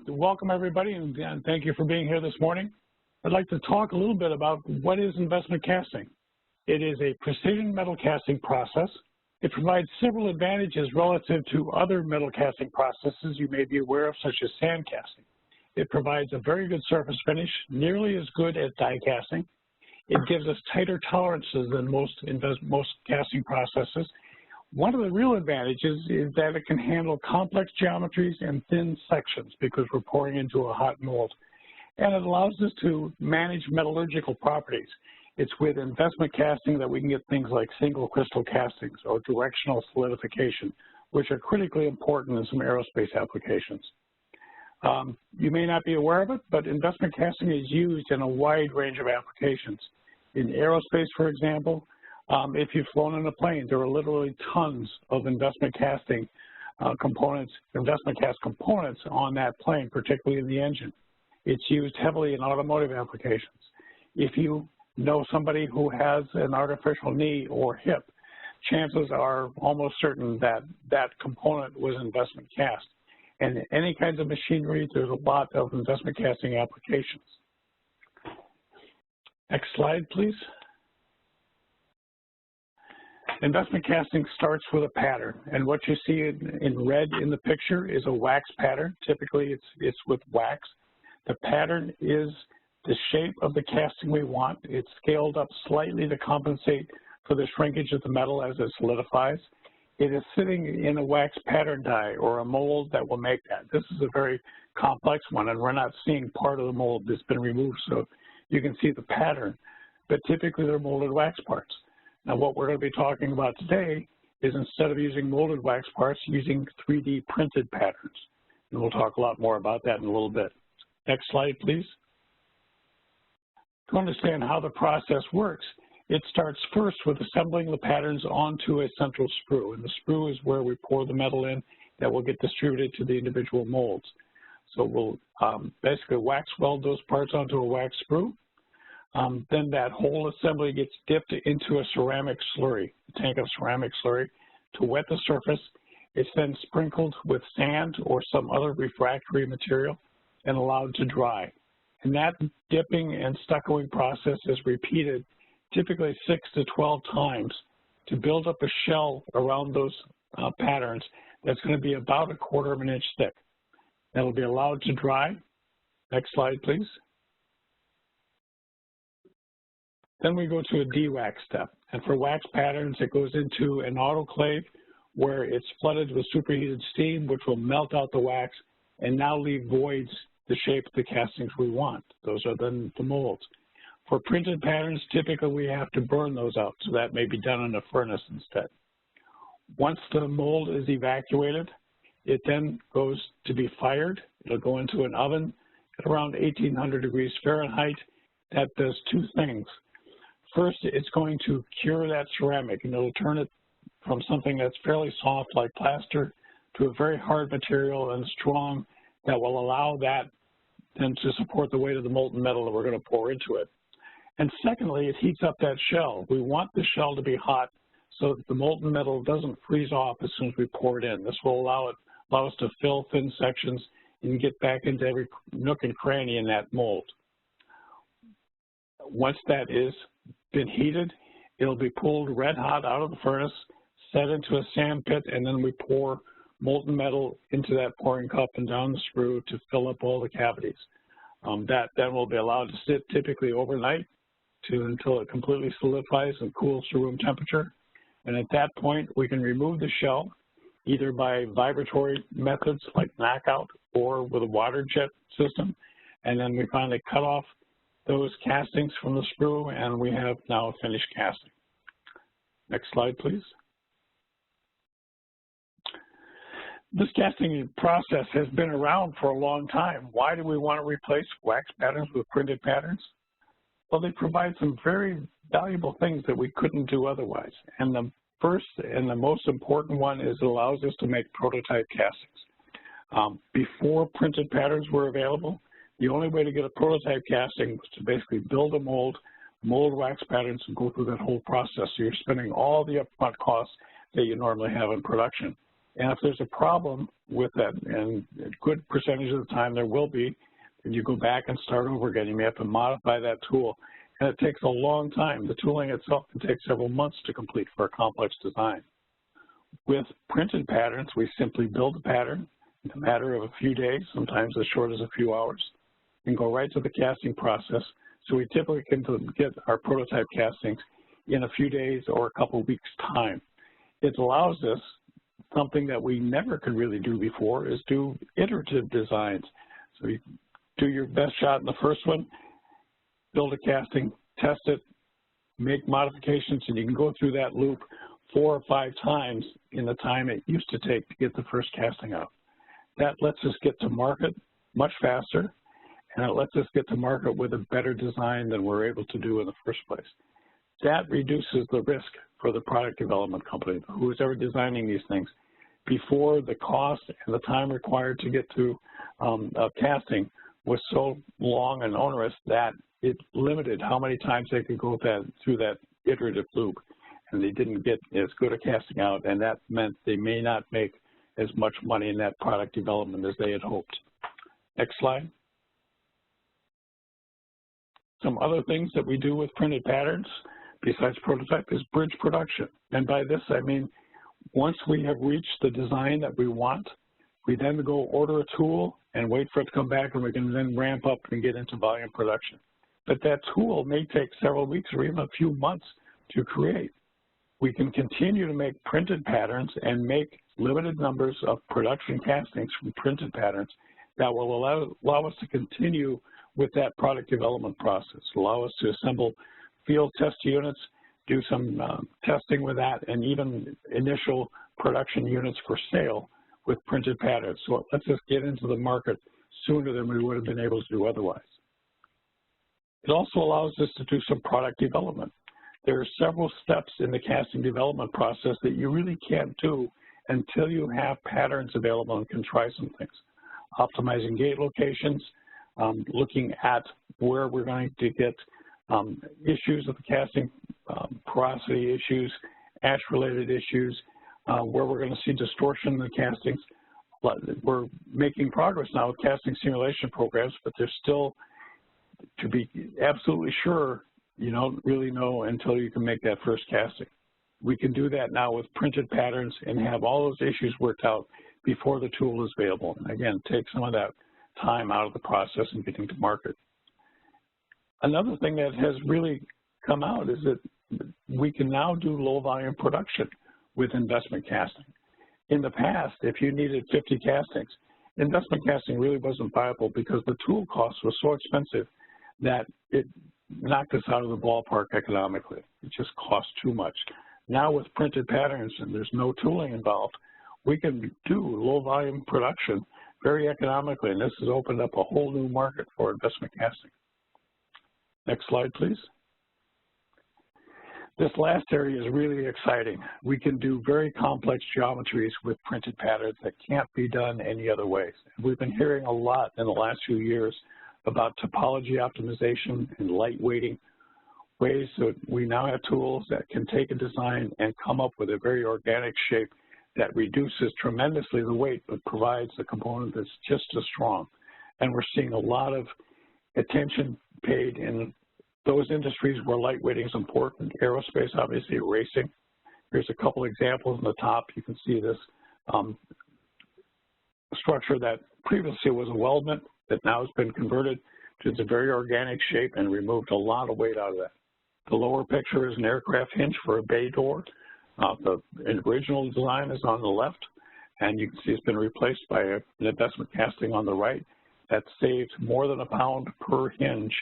Welcome everybody, and thank you for being here this morning. I'd like to talk a little bit about what is investment casting. It is a precision metal casting process. It provides several advantages relative to other metal casting processes you may be aware of, such as sand casting. It provides a very good surface finish, nearly as good as die casting. It gives us tighter tolerances than most casting processes. One of the real advantages is that it can handle complex geometries and thin sections because we're pouring into a hot mold. And it allows us to manage metallurgical properties. It's with investment casting that we can get things like single crystal castings or directional solidification, which are critically important in some aerospace applications. You may not be aware of it, but investment casting is used in a wide range of applications. In aerospace, for example, if you've flown in a plane, there are literally tons of investment casting components, investment cast components on that plane, particularly in the engine. It's used heavily in automotive applications. If you know somebody who has an artificial knee or hip, chances are almost certain that that component was investment cast. And in any kinds of machinery, there's a lot of investment casting applications. Next slide, please. Investment casting starts with a pattern, and what you see in red in the picture is a wax pattern. Typically, it's with wax. The pattern is the shape of the casting we want. It's scaled up slightly to compensate for the shrinkage of the metal as it solidifies. It is sitting in a wax pattern die or a mold that will make that. This is a very complex one, and we're not seeing part of the mold that's been removed, so you can see the pattern, but typically they're molded wax parts. Now, what we're going to be talking about today is instead of using molded wax parts, using 3D printed patterns. And we'll talk a lot more about that in a little bit. Next slide, please. To understand how the process works, it starts first with assembling the patterns onto a central sprue. And the sprue is where we pour the metal in that will get distributed to the individual molds. So we'll basically wax weld those parts onto a wax sprue. Then that whole assembly gets dipped into a ceramic slurry, a tank of ceramic slurry, to wet the surface. It's then sprinkled with sand or some other refractory material and allowed to dry. And that dipping and stuccoing process is repeated typically 6 to 12 times to build up a shell around those patterns that's going to be about 1/4 of an inch thick. That'll be allowed to dry. Next slide, please. Then we go to a de-wax step, and for wax patterns, it goes into an autoclave where it's flooded with superheated steam, which will melt out the wax and now leave voids the shape of the castings we want. Those are then the molds. For printed patterns, typically we have to burn those out, so that may be done in a furnace instead. Once the mold is evacuated, it then goes to be fired. It'll go into an oven at around 1800 degrees Fahrenheit. That does two things. First, it's going to cure that ceramic, and it'll turn it from something that's fairly soft like plaster to a very hard material and strong that will allow that then to support the weight of the molten metal that we're going to pour into it. And secondly, it heats up that shell. We want the shell to be hot so that the molten metal doesn't freeze off as soon as we pour it in. This will allow us to fill thin sections and get back into every nook and cranny in that mold. Once that is been heated, it'll be pulled red hot out of the furnace, set into a sand pit, and then we pour molten metal into that pouring cup and down the sprue to fill up all the cavities. That then will be allowed to sit typically overnight until it completely solidifies and cools to room temperature. And at that point, we can remove the shell either by vibratory methods like knockout or with a water jet system. And then we finally cut off those castings from the sprue, and we have now a finished casting. Next slide, please. This casting process has been around for a long time. Why do we want to replace wax patterns with printed patterns? Well, they provide some very valuable things that we couldn't do otherwise. And the first and the most important one is it allows us to make prototype castings. Before printed patterns were available, the only way to get a prototype casting was to basically build a mold wax patterns, and go through that whole process. So you're spending all the upfront costs that you normally have in production. And if there's a problem with that, and a good percentage of the time there will be, then you go back and start over again. You may have to modify that tool, and it takes a long time. The tooling itself can take several months to complete for a complex design. With printed patterns, we simply build a pattern in a matter of a few days, sometimes as short as a few hours, and go right to the casting process. So we typically can get our prototype castings in a few days or a couple of weeks' time. It allows us something that we never could really do before, is do iterative designs. So you do your best shot in the first one, build a casting, test it, make modifications, and you can go through that loop 4 or 5 times in the time it used to take to get the first casting out. That lets us get to market much faster, and it lets us get to market with a better design than we're able to do in the first place. That reduces the risk for the product development company, who is ever designing these things. Before, the cost and the time required to get to casting was so long and onerous that it limited how many times they could go through that iterative loop, and they didn't get as good a casting out, and that meant they may not make as much money in that product development as they had hoped. Next slide. Some other things that we do with printed patterns besides prototype is bridge production. And by this, I mean, once we have reached the design that we want, we then go order a tool and wait for it to come back, and we can then ramp up and get into volume production. But that tool may take several weeks or even a few months to create. We can continue to make printed patterns and make limited numbers of production castings from printed patterns that will allow us to continue with that product development process, allow us to assemble field test units, do some testing with that, and even initial production units for sale with printed patterns. So it lets us get into the market sooner than we would have been able to do otherwise. It also allows us to do some product development. There are several steps in the casting development process that you really can't do until you have patterns available and can try some things. Optimizing gate locations, looking at where we're going to get issues of the casting, porosity issues, ash-related issues, where we're going to see distortion in the castings. We're making progress now with casting simulation programs, but there's still, to be absolutely sure, you don't really know until you can make that first casting. We can do that now with printed patterns and have all those issues worked out before the tool is available. And again, take some of that time out of the process and getting to market. Another thing that has really come out is that we can now do low volume production with investment casting. In the past, if you needed 50 castings, investment casting really wasn't viable because the tool cost was so expensive that it knocked us out of the ballpark economically. It just cost too much. Now with printed patterns and there's no tooling involved, we can do low volume production very economically, and this has opened up a whole new market for investment casting. Next slide, please. This last area is really exciting. We can do very complex geometries with printed patterns that can't be done any other ways. We've been hearing a lot in the last few years about topology optimization and lightweighting, ways that we now have tools that can take a design and come up with a very organic shape that reduces tremendously the weight but provides a component that's just as strong. And we're seeing a lot of attention paid in those industries where lightweighting is important. Aerospace, obviously, racing. Here's a couple examples on the top. You can see this structure that previously was a weldment that now has been converted to a very organic shape and removed a lot of weight out of that. The lower picture is an aircraft hinge for a bay door. The original design is on the left, and you can see it's been replaced by an investment casting on the right. That saved more than £1 per hinge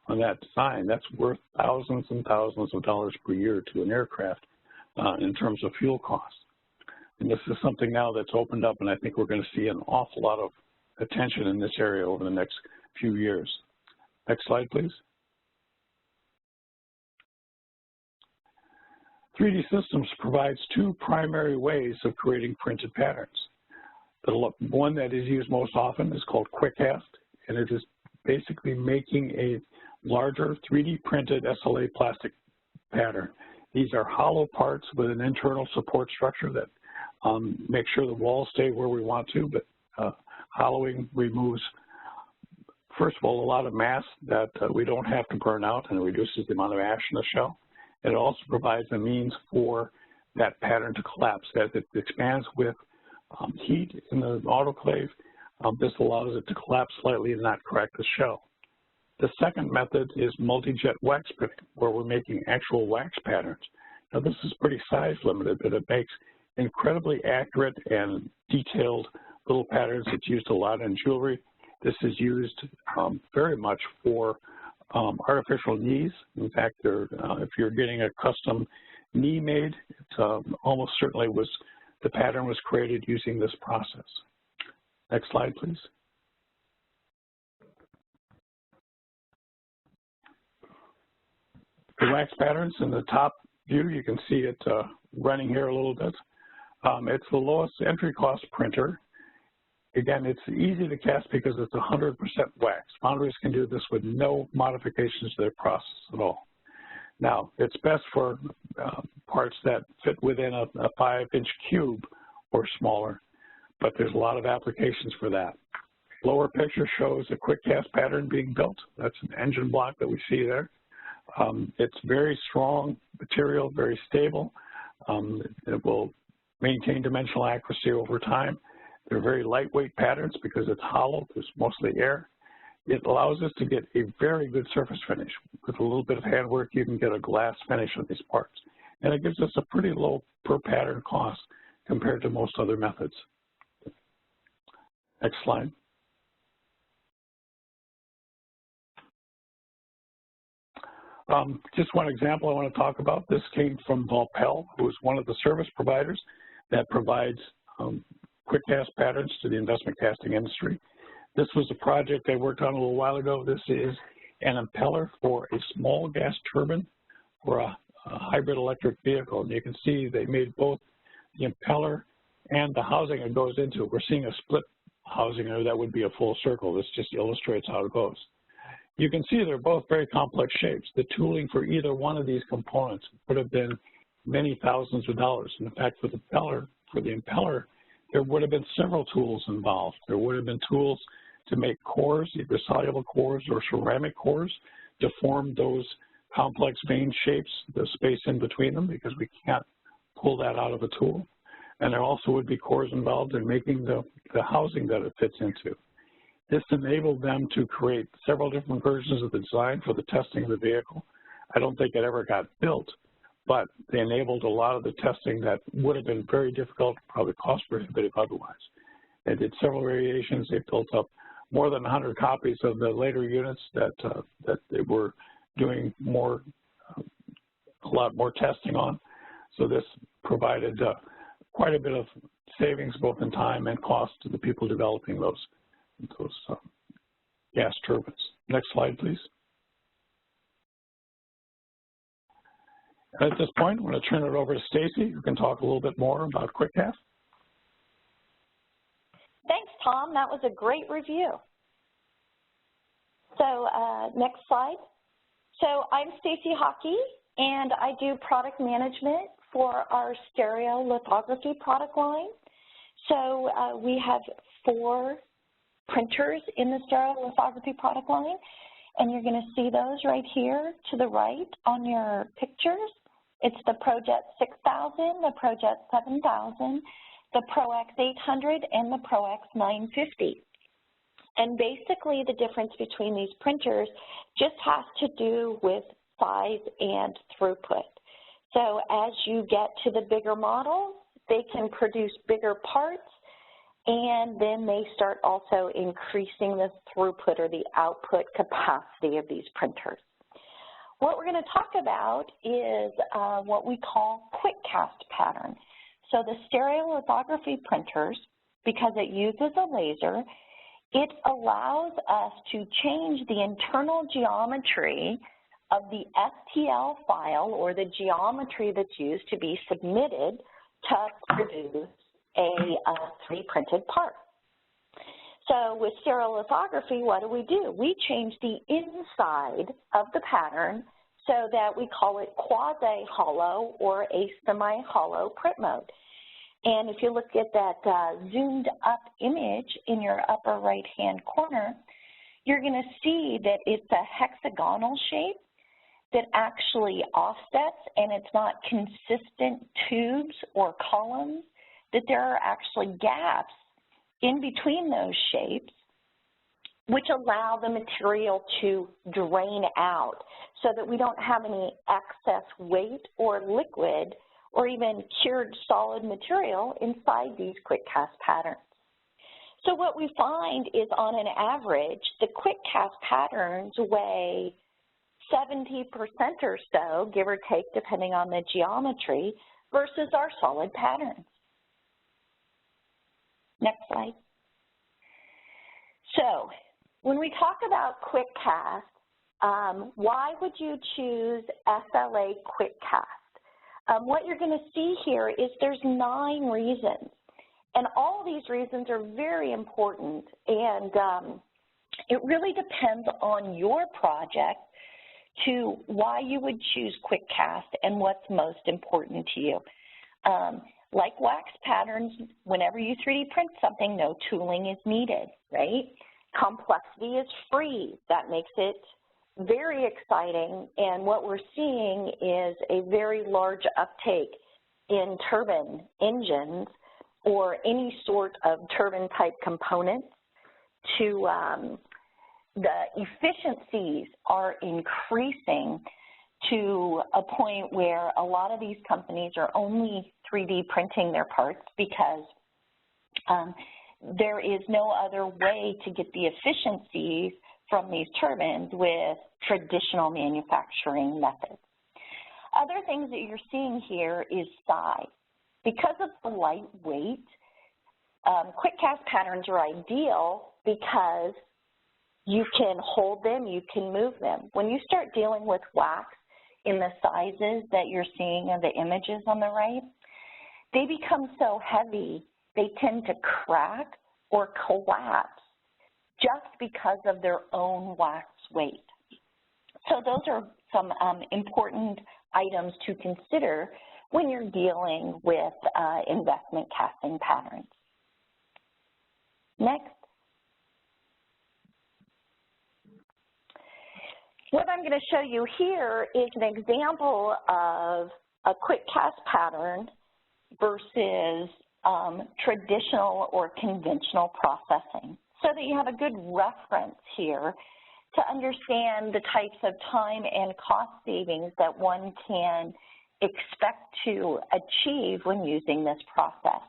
on that design. That's worth thousands and thousands of dollars per year to an aircraft in terms of fuel costs. And this is something now that's opened up, and I think we're going to see an awful lot of attention in this area over the next few years. Next slide, please. 3D Systems provides two primary ways of creating printed patterns. The one that is used most often is called QUICKCAST, and it is basically making a larger 3D printed SLA plastic pattern. These are hollow parts with an internal support structure that make sure the walls stay where we want to, but hollowing removes, first of all, a lot of mass that we don't have to burn out, and it reduces the amount of ash in the shell. And it also provides a means for that pattern to collapse. As it expands with heat in the autoclave, this allows it to collapse slightly and not crack the shell. The second method is MultiJet wax printing, where we're making actual wax patterns. Now, this is pretty size limited, but it makes incredibly accurate and detailed little patterns. It's used a lot in jewelry. This is used very much for artificial knees. In fact, if you're getting a custom knee made, it almost certainly the pattern was created using this process. Next slide, please. The wax patterns in the top view, you can see it running here a little bit. It's the lowest entry cost printer. Again, it's easy to cast because it's 100% wax. Foundries can do this with no modifications to their process at all. Now, it's best for parts that fit within a 5-inch cube or smaller, but there's a lot of applications for that. Lower picture shows a QUICKCAST pattern being built. That's an engine block that we see there. It's very strong material, very stable. It will maintain dimensional accuracy over time. They're very lightweight patterns because it's hollow, there's mostly air. It allows us to get a very good surface finish. With a little bit of handwork, you can get a glass finish on these parts. And it gives us a pretty low per pattern cost compared to most other methods. Next slide. Just one example I want to talk about. This came from Volpel, who is one of the service providers that provides QUICKCAST patterns to the investment casting industry. This was a project they worked on a little while ago. This is an impeller for a small gas turbine for a hybrid electric vehicle. And you can see they made both the impeller and the housing it goes into. We're seeing a split housing there. That would be a full circle. This just illustrates how it goes. You can see they're both very complex shapes. The tooling for either one of these components would have been many thousands of dollars. And in fact, for the impeller, there would have been several tools involved. There would have been tools to make cores, either soluble cores or ceramic cores, to form those complex vein shapes, the space in between them, because we can't pull that out of a tool. And there also would be cores involved in making the housing that it fits into. This enabled them to create several different versions of the design for the testing of the vehicle. I don't think it ever got built, but they enabled a lot of the testing that would have been very difficult, probably cost prohibitive otherwise. They did several variations. They built up more than 100 copies of the later units that they were doing a lot more testing on. So this provided quite a bit of savings both in time and cost to the people developing those gas turbines. Next slide, please. And at this point, I'm going to turn it over to Stacy, who can talk a little bit more about QUICKCAST. Thanks, Tom. That was a great review. So next slide. So I'm Stacy Hockey, and I do product management for our stereolithography product line. So we have 4 printers in the stereolithography product line, and you're going to see those right here to the right on your pictures. It's the ProJet 6000, the ProJet 7000, the ProX 800, and the ProX 950. And basically the difference between these printers just has to do with size and throughput. So as you get to the bigger models, they can produce bigger parts, and then they start also increasing the throughput or the output capacity of these printers. What we're going to talk about is what we call QUICKCAST pattern. So the stereolithography printers, because it uses a laser, it allows us to change the internal geometry of the STL file or the geometry that's used to be submitted to produce a 3D printed part. So with stereolithography, what do? We change the inside of the pattern so that we call it quasi-hollow or a semi-hollow print mode. And if you look at that zoomed up image in your upper right-hand corner, you're going to see that it's a hexagonal shape that actually offsets, and it's not consistent tubes or columns, that there are actually gaps in between those shapes which allow the material to drain out so that we don't have any excess weight or liquid or even cured solid material inside these quick cast patterns. So what we find is on an average, the quick cast patterns weigh 70% or so, give or take, depending on the geometry, versus our solid patterns. Next slide. So when we talk about quick cast, why would you choose SLA quick cast? What you're going to see here is there's 9 reasons, and all these reasons are very important, and it really depends on your project to why you would choose quick cast and what's most important to you. Like wax patterns, whenever you 3D print something, no tooling is needed, right? Complexity is free. That makes it very exciting, and what we're seeing is a very large uptake in turbine engines or any sort of turbine-type components to the efficiencies are increasing to a point where a lot of these companies are only 3D printing their parts because there is no other way to get the efficiencies from these turbines with traditional manufacturing methods. Other things that you're seeing here is size. Because of the lightweight, quick cast patterns are ideal because you can hold them, you can move them. When you start dealing with wax in the sizes that you're seeing in the images on the right, they become so heavy, they tend to crack or collapse just because of their own wax weight. So those are some important items to consider when you're dealing with investment casting patterns. Next. What I'm going to show you here is an example of a quick cast pattern versus traditional or conventional processing, so that you have a good reference here to understand the types of time and cost savings that one can expect to achieve when using this process.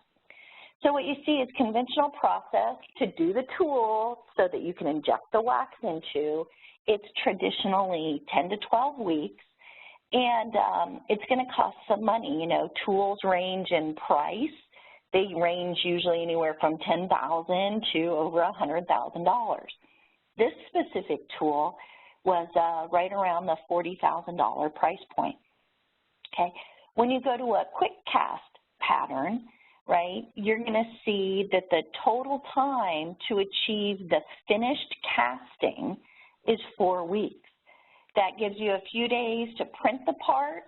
So what you see is conventional process to do the tool so that you can inject the wax into. It's traditionally 10 to 12 weeks, and it's going to cost some money. You know, tools range in price. They range usually anywhere from $10,000 to over $100,000. This specific tool was right around the $40,000 price point. Okay, when you go to a quick cast pattern, right, you're going to see that the total time to achieve the finished casting is 4 weeks. That gives you a few days to print the part,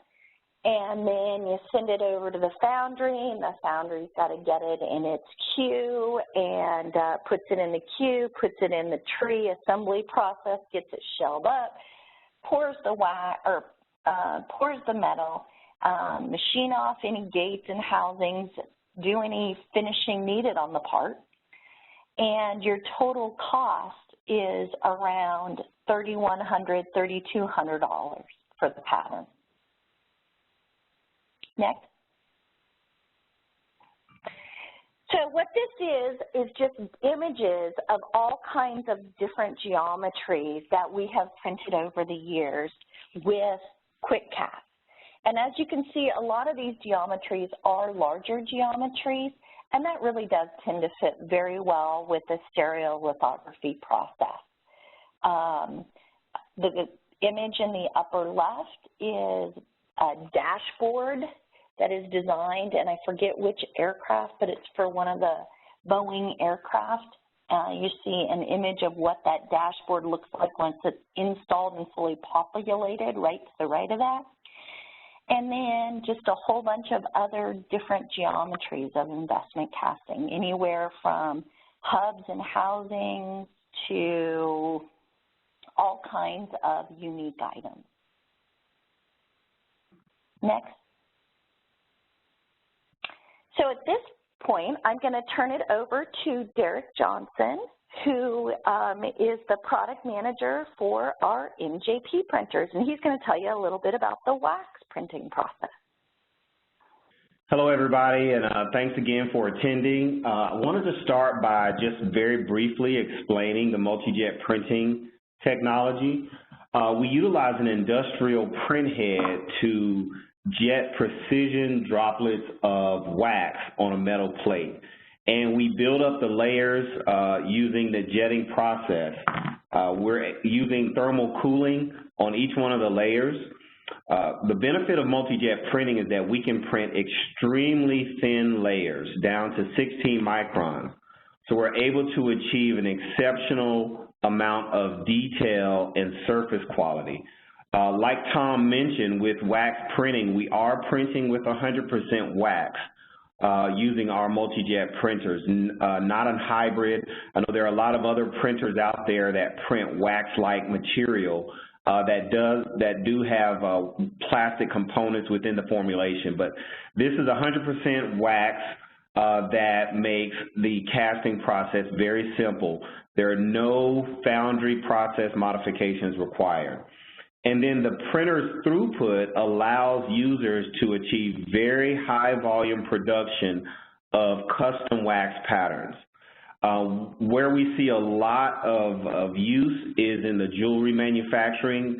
and then you send it over to the foundry, and the foundry's got to get it in its queue and puts it in the queue, puts it in the tree assembly process, gets it shelled up, pours the wax or pours the metal, machine off any gates and housings, do any finishing needed on the part, and your total cost is around $3,100, $3,200 for the pattern. Next. So what this is just images of all kinds of different geometries that we have printed over the years with QuickCast. And as you can see, a lot of these geometries are larger geometries, and that really does tend to fit very well with the stereolithography process. The image in the upper left is a dashboard that is designed, and I forget which aircraft, but it's for one of the Boeing aircraft. You see an image of what that dashboard looks like once it's installed and fully populated right to the right of that. and then just a whole bunch of other different geometries of investment casting, anywhere from hubs and housings to all kinds of unique items. Next. So at this point, I'm going to turn it over to Derek Johnson, who is the product manager for our MJP printers, and he's going to tell you a little bit about the wax printing process. Hello, everybody, and thanks again for attending. I wanted to start by just very briefly explaining the MultiJet printing technology. We utilize an industrial print head to jet precision droplets of wax on a metal plate. And we build up the layers using the jetting process. We're using thermal cooling on each one of the layers. The benefit of MultiJet printing is that we can print extremely thin layers down to 16 microns. So we're able to achieve an exceptional amount of detail and surface quality. Like Tom mentioned, with wax printing, we are printing with 100% wax using our MultiJet printers, not a hybrid. I know there are a lot of other printers out there that print wax-like material that do have plastic components within the formulation, but this is 100% wax that makes the casting process very simple. There are no foundry process modifications required. And then the printer's throughput allows users to achieve very high volume production of custom wax patterns. Where we see a lot of use is in the jewelry manufacturing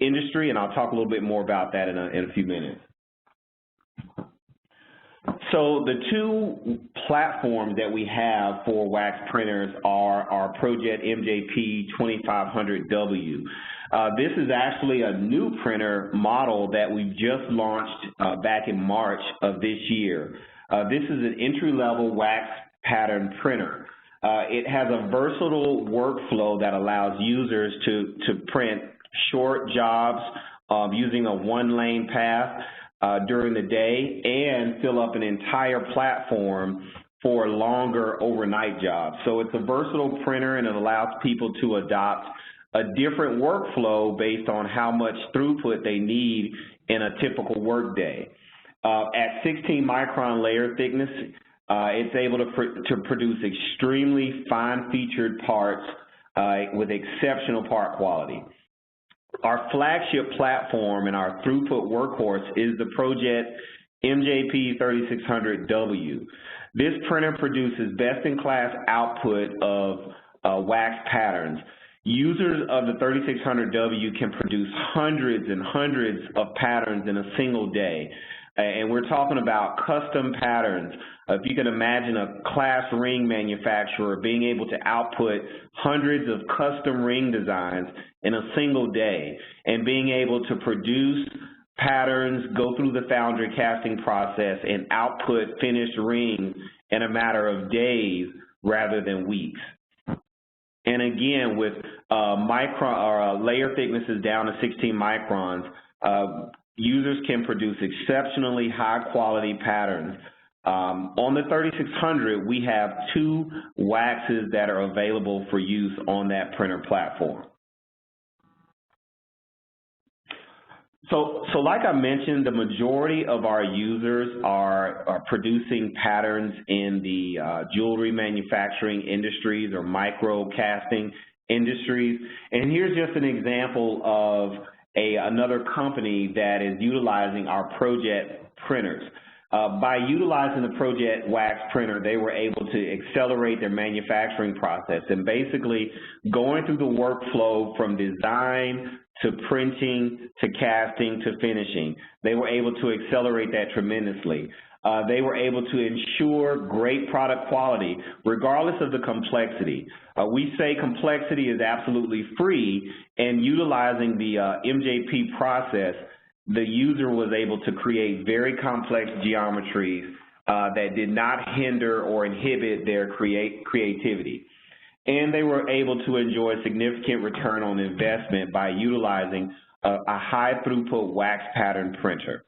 industry, and I'll talk a little bit more about that in a few minutes. So the two platforms that we have for wax printers are our ProJet MJP 2500W. This is actually a new printer model that we've just launched back in March of this year. This is an entry-level wax pattern printer. It has a versatile workflow that allows users to print short jobs using a one-lane path during the day and fill up an entire platform for longer overnight jobs. So it's a versatile printer, and it allows people to adopt a different workflow based on how much throughput they need in a typical workday. At 16 micron layer thickness, it's able to produce extremely fine-featured parts with exceptional part quality. Our flagship platform and our throughput workhorse is the ProJet MJP 3600W. This printer produces best-in-class output of wax patterns. Users of the 3600W can produce hundreds and hundreds of patterns in a single day. And we're talking about custom patterns. If you can imagine a class ring manufacturer being able to output hundreds of custom ring designs in a single day and being able to produce patterns, go through the foundry casting process, and output finished rings in a matter of days rather than weeks. And again, with layer thicknesses down to 16 microns, users can produce exceptionally high-quality patterns. On the 3600, we have two waxes that are available for use on that printer platform. So like I mentioned, the majority of our users are producing patterns in the jewelry manufacturing industries or micro casting industries. And here's just an example of another company that is utilizing our ProJet printers. By utilizing the ProJet wax printer, they were able to accelerate their manufacturing process and basically going through the workflow from design to printing to casting to finishing. They were able to accelerate that tremendously. They were able to ensure great product quality regardless of the complexity. We say complexity is absolutely free, and utilizing the MJP process, the user was able to create very complex geometries that did not hinder or inhibit their creativity. And they were able to enjoy significant return on investment by utilizing a high throughput wax pattern printer.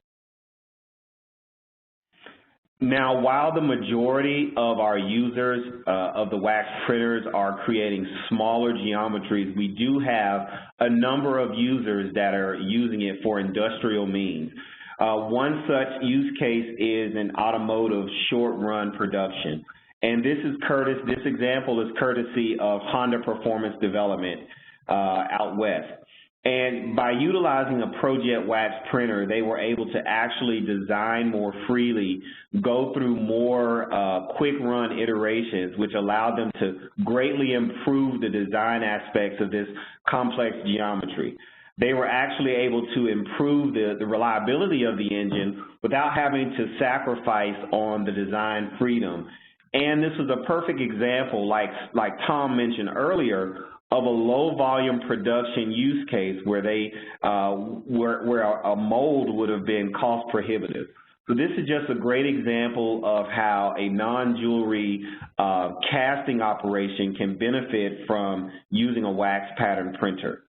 Now, while the majority of our users of the wax printers are creating smaller geometries, we do have a number of users that are using it for industrial means. One such use case is in automotive short-run production. And this example is courtesy of Honda Performance Development out west. And by utilizing a ProJet wax printer, they were able to actually design more freely, go through more quick run iterations, which allowed them to greatly improve the design aspects of this complex geometry. They were actually able to improve the reliability of the engine without having to sacrifice on the design freedom. And this is a perfect example, like Tom mentioned earlier, of a low volume production use case where where a mold would have been cost prohibitive. So this is just a great example of how a non-jewelry casting operation can benefit from using a wax pattern printer.